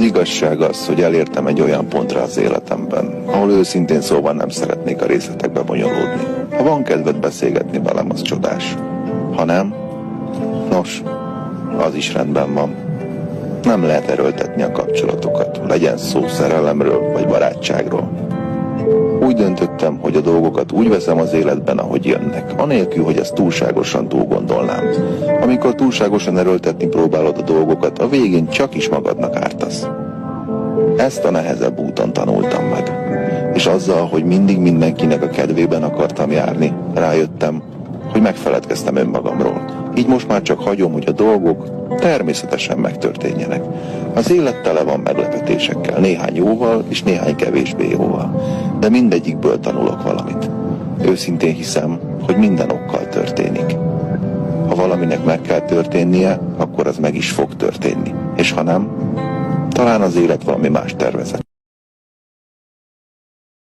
Az igazság az, hogy elértem egy olyan pontra az életemben, ahol őszintén szóval nem szeretnék a részletekbe bonyolódni. Ha van kedved beszélgetni velem, az csodás. Ha nem, nos, az is rendben van. Nem lehet erőltetni a kapcsolatokat, legyen szó szerelemről vagy barátságról. Úgy döntöttem, hogy a dolgokat úgy veszem az életben, ahogy jönnek, anélkül, hogy ezt túlságosan túlgondolnám. Amikor túlságosan erőltetni próbálod a dolgokat, a végén csak is magadnak ártasz. Ezt a nehezebb úton tanultam meg. És azzal, hogy mindig mindenkinek a kedvében akartam járni, rájöttem, hogy megfeledkeztem önmagamról. Így most már csak hagyom, hogy a dolgok természetesen megtörténjenek. Az élet tele van meglepetésekkel, néhány jóval és néhány kevésbé jóval. De mindegyikből tanulok valamit. Őszintén hiszem, hogy minden okkal történik. Ha valaminek meg kell történnie, akkor az meg is fog történni. És ha nem, talán az élet valami más tervezett.